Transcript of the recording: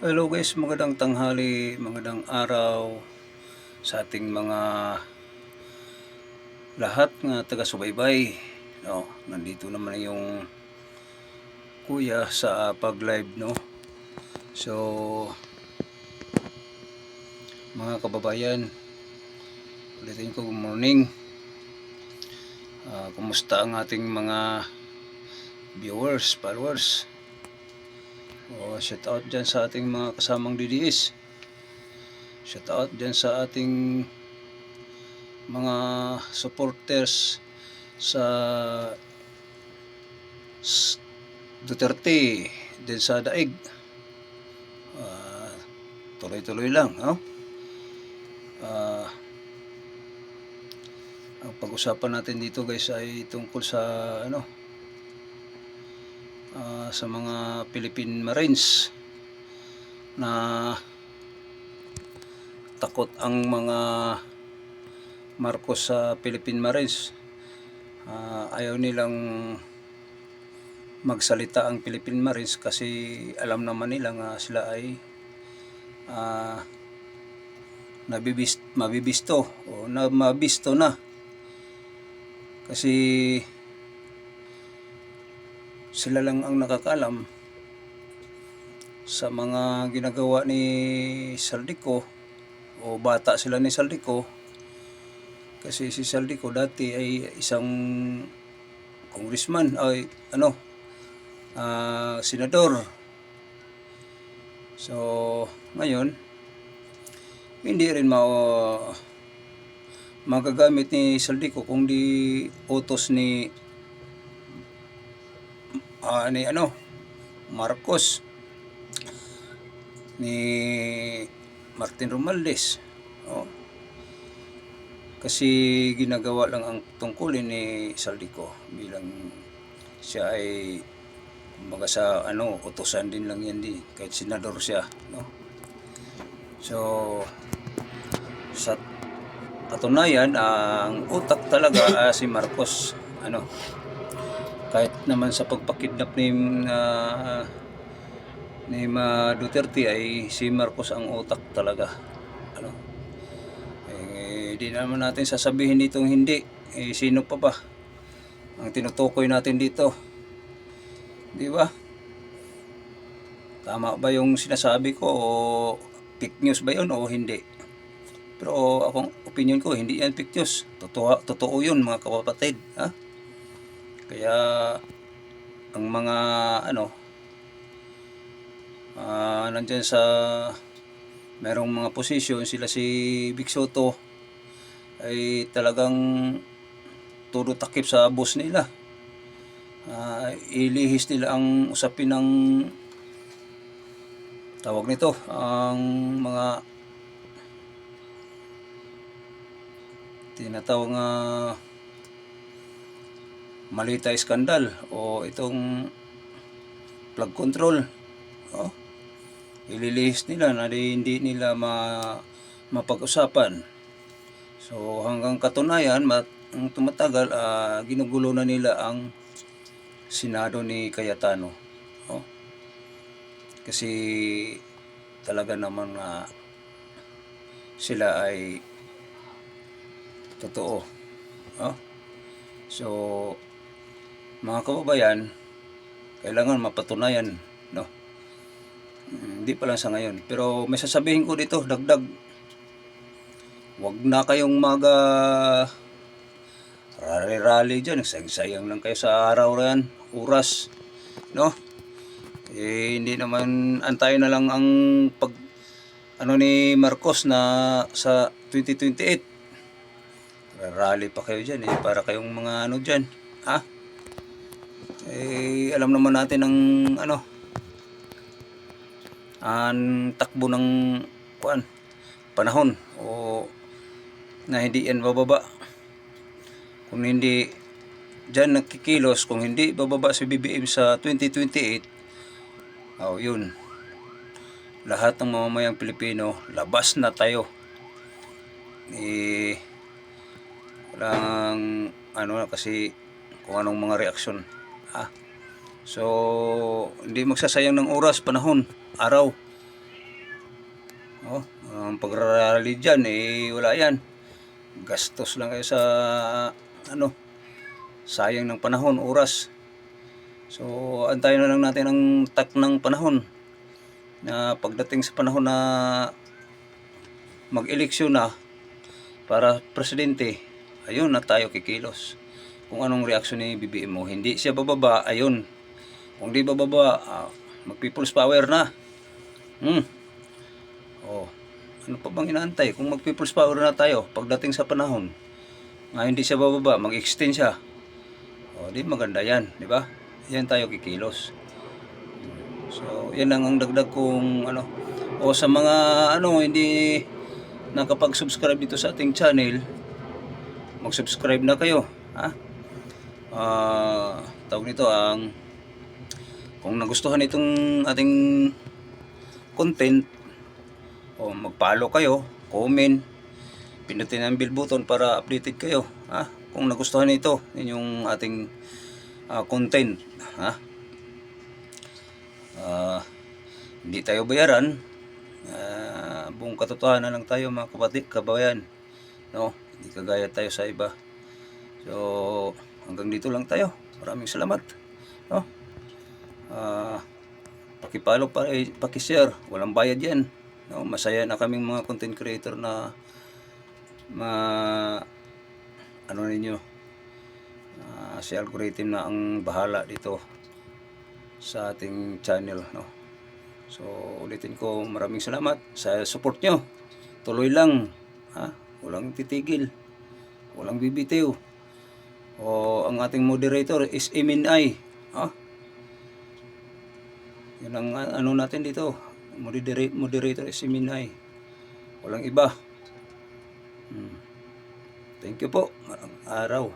Hello guys, magandang tanghali, magandang araw sa ating mga lahat nga taga-subaybay. No, nandito naman yung kuya sa pag-live, no. So, mga kababayan, ulitin ko good morning. Kumusta ang ating mga viewers, followers? Shout out dyan sa ating mga kasamang DDS. Shout out dyan sa ating mga supporters sa Duterte din sa daig. Tuloy-tuloy lang, no? Ang pag-usapan natin dito guys ay tungkol sa sa mga Philippine Marines na takot ang mga Marcos sa Philippine Marines. Ayaw nilang magsalita ang Philippine Marines kasi alam naman nila nga sila ay mabibisto o mabisto na kasi sila lang ang nakakalam sa mga ginagawa ni Saldico o bata sila ni Saldico kasi si Saldico dati ay isang congressman ay senador. So ngayon hindi rin magagamit ni Saldico kung di utos ni Marcos, ni Martin Romualdez. Kasi ginagawa lang ang tungkulin ni Saldico bilang siya ay kumbaga sa utusan din lang yan kahit senador siya, no? So sa katunayan ang utak talaga si Marcos, kahit naman sa pagpakidnap ni Duterte ay si Marcos ang utak talaga, di naman natin sasabihin ditong hindi. Sino pa ba ang tinutukoy natin dito, di ba? Tama ba yung sinasabi ko o fake news ba yun o hindi? Pero akong opinion ko, hindi yan fake news. Totoo yun mga kapatid, ha? Kaya ang mga nandyan sa merong mga posisyon, sila si Vic Soto ay talagang todo takip sa boss nila. Ilihis nila ang usapin ng tawag nito, ang mga tinatawag nga malita skandal o itong flood control. Ililihis nila na hindi nila mapag-usapan. So hanggang katunayan ang tumatagal, ginugulo na nila ang Senado ni Cayetano. Kasi talaga naman sila ay totoo. So mga kababayan, kailangan mapatunayan, no? Hindi pa lang sa ngayon. Pero may sasabihin ko dito, dagdag. Huwag na kayong rally dyan. Sayang lang kayo sa araw na yan, oras, no? Hindi naman antayin na lang ang ni Marcos na sa 2028. Rally pa kayo dyan, para kayong mga dyan, ha? Alam naman natin ang takbo ng panahon o na hindi yan bababa. Kung hindi dyan nakikilos, kung hindi bababa si BBM sa 2028, yun, lahat ng mamamayang Pilipino, labas na tayo. Walang kasi kung anong mga reaksyon, So hindi magsasayang ng oras, panahon, araw Oh, ang pagrarally dyan, wala yan. Gastos lang kayo sa, ano, sayang ng panahon, oras. So, antayin na lang natin ang ng panahon na pagdating sa panahon na mag-eleksyon na para presidente, ayun na tayo kikilos. Kung anong reaksyon ni BBM mo, hindi siya bababa, ayun. Kung di bababa, mag-people's power na. Oh, ano pa bang inaantay? Kung mag-people's power na tayo, pagdating sa panahon, nga hindi siya bababa, mag-extend siya. Oh, di maganda yan, di ba? Yan tayo kikilos. So, yan lang ang dagdag kong ano. O sa mga ano, hindi nakapag-subscribe dito sa ating channel, mag-subscribe na kayo, ha? Tawag nito ang kung nagustuhan itong ating content, o mag-follow kayo, comment, pindutin ang bell button para updated kayo, ha? Kung nagustuhan nito inyong ating content, ha? Hindi tayo bayaran, buong katotohanan lang tayo mga kapatid, kabayan, no? Hindi kagaya tayo sa iba. So, hanggang dito lang tayo. Maraming salamat, no? Pakipollow, paki-share, walang bayad yan, no? Masaya na kaming mga content creator na ano ninyo, si algorithm na ang bahala dito sa ating channel, no? So, ulitin ko, maraming salamat sa support nyo. Tuloy lang, ha? Walang titigil, walang bibitiw. O ang ating moderator is Eminay, ha? Yan ang ano natin dito, moderator is Eminay, walang iba. Thank you po, araw.